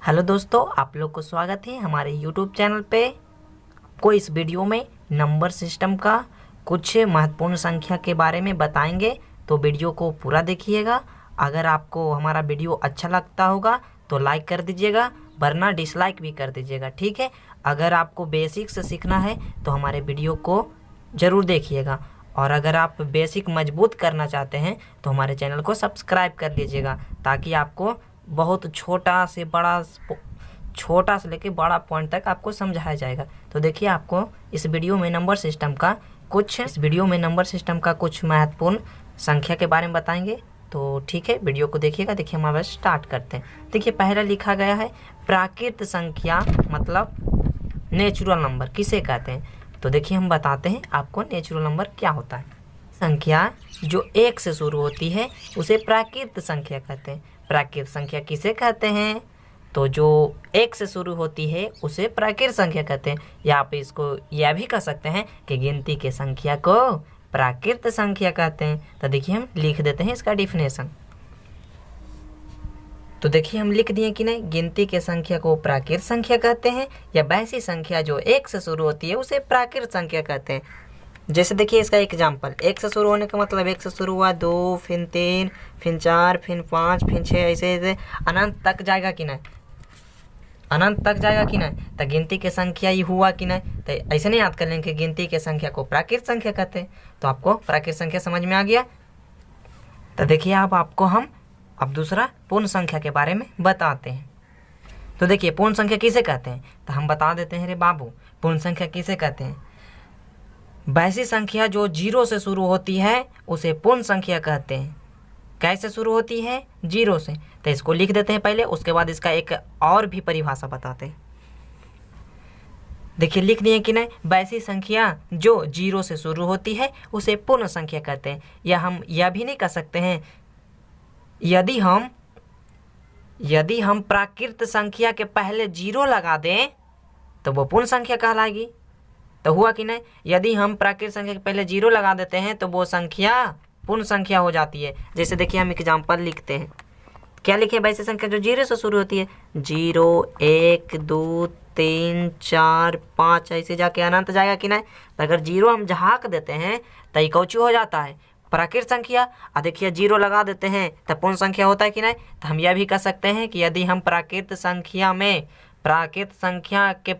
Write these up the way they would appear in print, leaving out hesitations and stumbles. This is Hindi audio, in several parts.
हेलो दोस्तों, आप लोग को स्वागत है हमारे यूट्यूब चैनल पे। आपको इस वीडियो में नंबर सिस्टम का कुछ महत्वपूर्ण संख्या के बारे में बताएंगे, तो वीडियो को पूरा देखिएगा। अगर आपको हमारा वीडियो अच्छा लगता होगा तो लाइक कर दीजिएगा, वरना डिसलाइक भी कर दीजिएगा, ठीक है। अगर आपको बेसिक से सीखना है तो हमारे वीडियो को ज़रूर देखिएगा, और अगर आप बेसिक मजबूत करना चाहते हैं तो हमारे चैनल को सब्सक्राइब कर लीजिएगा, ताकि आपको बहुत छोटा से लेके बड़ा पॉइंट तक आपको समझाया जाएगा। तो देखिए, आपको इस वीडियो में नंबर सिस्टम का कुछ महत्वपूर्ण संख्या के बारे में बताएंगे। तो ठीक है, वीडियो को देखिएगा। देखिए, हम अब स्टार्ट करते हैं। देखिए, पहला लिखा गया है प्राकृत संख्या, मतलब नेचुरल नंबर किसे कहते हैं। तो देखिए, हम बताते हैं आपको नेचुरल नंबर क्या होता है। संख्या जो एक से शुरू होती है उसे प्राकृत संख्या कहते हैं। प्राकृत संख्या किसे कहते हैं? तो जो एक से शुरू होती है उसे प्राकृत संख्या कहते हैं। या आप इसको यह भी कह सकते हैं कि गिनती के संख्या को प्राकृत संख्या कहते हैं। तो देखिए, हम लिख देते हैं इसका डिफिनेशन। तो देखिए, हम लिख दिए कि नहीं, गिनती के संख्या को प्राकृत संख्या कहते हैं, या वैसी संख्या जो एक से शुरू होती है उसे प्राकृत संख्या कहते हैं। जैसे देखिए, इसका एग्जाम्पल, एक से शुरू होने का मतलब एक से शुरू हुआ, 2, फिर 3, फिर 4, फिर 5, फिर 6, ऐसे ऐसे अनंत तक जाएगा कि नहीं, अनंत तक जाएगा कि नहीं। तो गिनती के संख्या ही हुआ कि नहीं। तो ऐसे नहीं याद कर लेंगे कि गिनती के संख्या को प्राकृत संख्या कहते हैं। तो आपको प्राकृत संख्या समझ में आ गया। तो देखिए, आपको हम अब दूसरा पूर्ण संख्या के बारे में बताते हैं। तो देखिए, पूर्ण संख्या किसे कहते हैं, तो हम बता देते हैं रे बाबू। पूर्ण संख्या किसे कहते हैं? वैसी संख्या जो 0 से शुरू होती है उसे पूर्ण संख्या कहते हैं। कैसे शुरू होती है? 0 से। तो इसको लिख देते हैं पहले, उसके बाद इसका एक और भी परिभाषा बताते हैं। देखिए, लिख दिए कि नहीं, वैसी संख्या जो 0 से शुरू होती है उसे पूर्ण संख्या कहते हैं। या हम यह भी नहीं कह सकते हैं, यदि हम प्राकृत संख्या के पहले 0 लगा दें तो वो पूर्ण संख्या कहलाएगी। तो हुआ कि नहीं, यदि हम प्राकृत संख्या के पहले 0 लगा देते हैं तो वो संख्या पूर्ण संख्या हो जाती है। जैसे देखिए, हम एग्जाम्पल लिखते हैं। क्या लिखे? वैसे संख्या जो 0 से शुरू होती है, 0, 1, 2, 3, 4, 5, ऐसे जाके अनंत जाएगा कि नहीं। तो अगर 0 हम झाँक देते हैं तो ये कौची हो जाता है? प्राकृत संख्या। और देखिए, 0 लगा देते हैं तो पूर्ण संख्या होता है कि नहीं। तो हम यह भी कह सकते हैं कि यदि हम प्राकृत संख्या के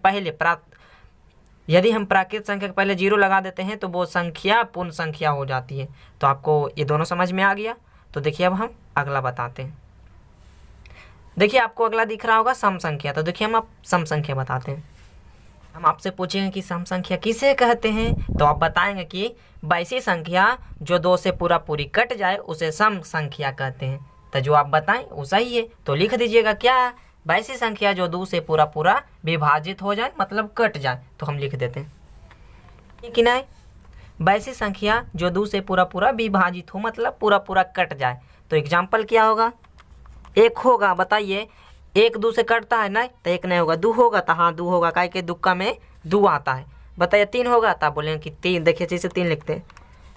पहले 0 लगा देते हैं तो वो संख्या पूर्ण संख्या हो जाती है। तो आपको ये दोनों समझ में आ गया। तो देखिए, अब हम अगला बताते हैं। देखिए, आपको अगला दिख रहा होगा सम संख्या। तो देखिए, हम अब सम संख्या बताते हैं। हम आपसे पूछेंगे कि सम संख्या किसे कहते हैं, तो आप बताएंगे कि वैसी संख्या जो 2 से पूरी कट जाए उसे सम संख्या कहते हैं। तो जो आप बताएं वो सही है, तो लिख दीजिएगा क्या? वैसी संख्या जो 2 से पूरा विभाजित हो जाए, मतलब कट जाए। तो हम लिख देते हैं कि नहीं, वैसी संख्या जो 2 से पूरा विभाजित हो, मतलब पूरा कट जाए। तो एग्जाम्पल क्या होगा? 1 होगा। बताइए, 1 2 से कटता है नहीं, तो 1 नहीं होगा। 2 होगा तो हाँ 2 होगा, काहे के दुक्का में 2 आता है। बताइए, 3 होगा तो आप बोलेंगे कि 3। देखिए, जैसे 3 लिखते हैं,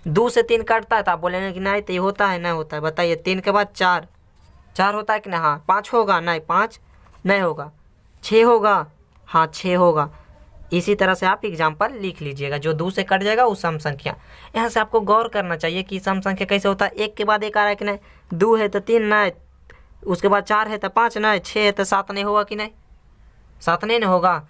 2 से 3 कटता है तो आप बोलेंगे कि नहीं, तो ये होता है, नहीं होता है। बताइए, 3 के बाद 4 होता है कि नहीं? हाँ। 5 होगा? नहीं, 5 नहीं होगा। 6 होगा? हाँ, 6 होगा। इसी तरह से आप एग्जाम्पल लिख लीजिएगा। जो 2 से कट जाएगा वो सम संख्या। यहाँ से आपको गौर करना चाहिए कि सम संख्या कैसे होता है। 1 के बाद 1 आ रहा है कि नहीं, 2 है तो 3 नहीं, उसके बाद 4 है तो 5 नहीं, 6 है तो 7 नहीं होगा कि नहीं, 7 नहीं होगा।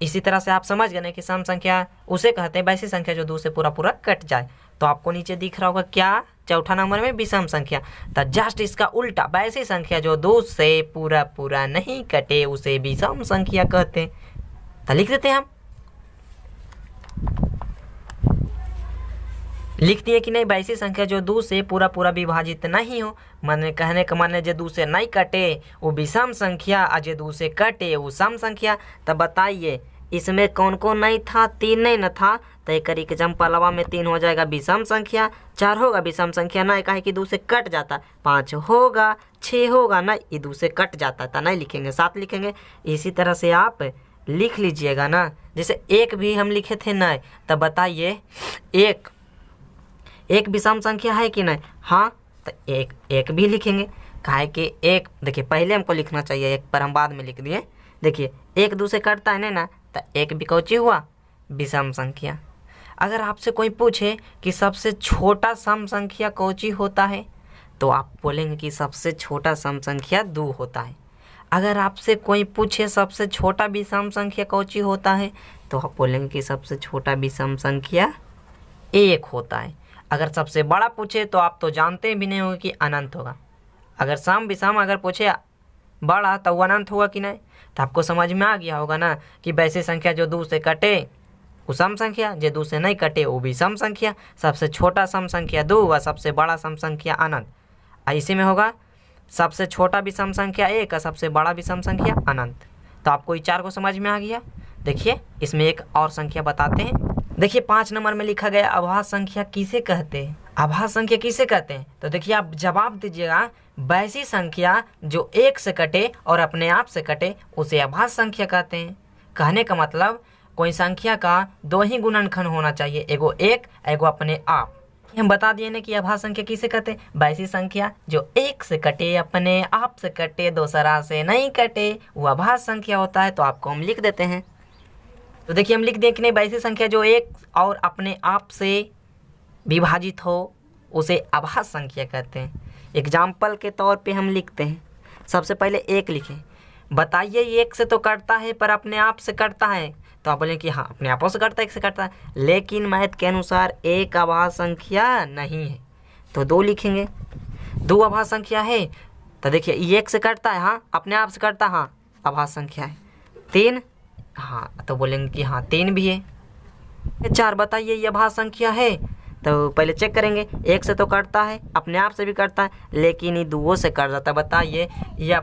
इसी तरह से आप समझ गए कि सम संख्या उसे कहते हैं वैसी संख्या जो 2 से पूरा कट जाए। तो आपको नीचे दिख रहा होगा क्या? चौथा नंबर में विषम संख्या। तो जस्ट इसका उल्टा, वैसी संख्या जो 2 से पूरा नहीं कटे उसे विषम संख्या कहते हैं। तो लिख देते हैं हम, लिख दिए कि नहीं, वैसी संख्या जो 2 से पूरा विभाजित नहीं हो, माने कहने का माने जो 2 से नहीं कटे वो विषम संख्या, और जो 2 से कटे वो सम संख्या। तो बताइए, इसमें कौन कौन नहीं था? 3 नहीं न था। तो एक एग्जाम्पलवा में 3 हो जाएगा विषम संख्या, 4 होगा विषम संख्या नहीं, काहे कि 2 से कट जाता। 5 होगा, 6 होगा नहीं, ये 2 से कट जाता था, नहीं लिखेंगे, 7 लिखेंगे। इसी तरह से आप लिख लीजिएगा ना। जैसे 1 भी हम लिखे थे नहीं, तब बताइए, एक विषम संख्या है कि नहीं? हाँ, तो एक भी लिखेंगे। काहे कि एक देखिए पहले हमको लिखना चाहिए एक पर हम बाद में लिख दिए। देखिए एक दो से कटता है ना तो एक भी कौची हुआ विषम संख्या। अगर आपसे कोई पूछे कि सबसे छोटा सम संख्या कौची होता है तो आप बोलेंगे कि सबसे छोटा सम संख्या 2 होता है। अगर आपसे कोई पूछे सबसे छोटा विषम संख्या कौची होता है तो आप बोलेंगे कि सबसे छोटा विषम संख्या 1 होता है। अगर सबसे बड़ा पूछे तो आप तो जानते भी नहीं होंगे कि अनंत होगा। अगर सम विषम अगर पूछे बड़ा तो वो अनंत होगा कि नहीं। तो आपको समझ में आ गया होगा ना कि वैसे संख्या जो 2 से कटे वो सम संख्या, जो 2 से नहीं कटे वो भी सम संख्या। सबसे छोटा सम संख्या 2 व सबसे बड़ा सम संख्या अनंत। इसी में होगा सबसे छोटा विषम संख्या 1 और सबसे बड़ा विषम संख्या अनंत। तो आपको ये 4 को समझ में आ गया। देखिए इसमें एक और संख्या बताते हैं। देखिए 5 नंबर में लिखा गया अभाज्य संख्या किसे कहते हैं। अभाज्य संख्या किसे कहते हैं तो देखिए आप जवाब दीजिएगा वैसी संख्या जो 1 से कटे और अपने आप से कटे उसे अभाज्य संख्या कहते हैं। कहने का मतलब कोई संख्या का 2 ही गुणनखंड होना चाहिए, एगो 1 एगो अपने आप। हम बता दिए ना कि अभाज्य संख्या किसे कहते हैं, वैसी संख्या जो 1 से कटे अपने आप से कटे दूसरा से नहीं कटे वो अभाज्य संख्या होता है। तो आपको हम लिख देते हैं। तो देखिए हम लिख दें कि नहीं वैसी संख्या जो 1 और अपने आप से विभाजित हो उसे अभाज्य संख्या कहते हैं। एग्जाम्पल के तौर पे हम लिखते हैं। सबसे पहले 1 लिखें। बताइए 1 से तो कटता है पर अपने आप से कटता है। तो आप बोलें कि हाँ अपने आपों से कटता है, 1 से कटता है, लेकिन मैथ के अनुसार 1 अभाज्य संख्या नहीं है। तो 2 लिखेंगे। 2 अभाज्य संख्या है तो देखिए ये 1 से कटता है, हाँ अपने आप से कटता है, हाँ अभाज्य संख्या है। 3 हाँ तो बोलेंगे कि हाँ 3 भी है। 4 बताइए ये अभाज्य संख्या है तो पहले चेक करेंगे 1 से तो कटता है, अपने आप से भी कटता है, लेकिन ये 2 से कट जाता है। बताइए ये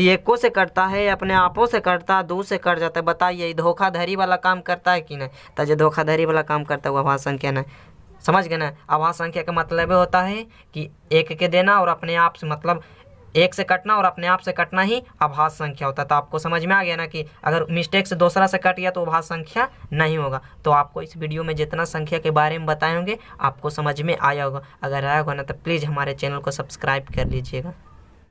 1 से कटता है, अपने आपों से कटता है, 2 से कट जाता है। बताइए धोखाधड़ी वाला काम करता है कि नहीं। तो जो धोखाधड़ी वाला काम करता है वो अभाज्य संख्या नहीं। समझ गए ना। अभाज्य संख्या का मतलब होता है कि 1 के देना और अपने आप से मतलब 1 से कटना और अपने आप से कटना ही अभाज्य संख्या होता है। तो आपको समझ में आ गया ना कि अगर मिस्टेक से दूसरा से कट गया तो अभाज्य संख्या नहीं होगा। तो आपको इस वीडियो में जितना संख्या के बारे में बताए होंगे आपको समझ में आया होगा। अगर आया होगा ना तो प्लीज़ हमारे चैनल को सब्सक्राइब कर लीजिएगा।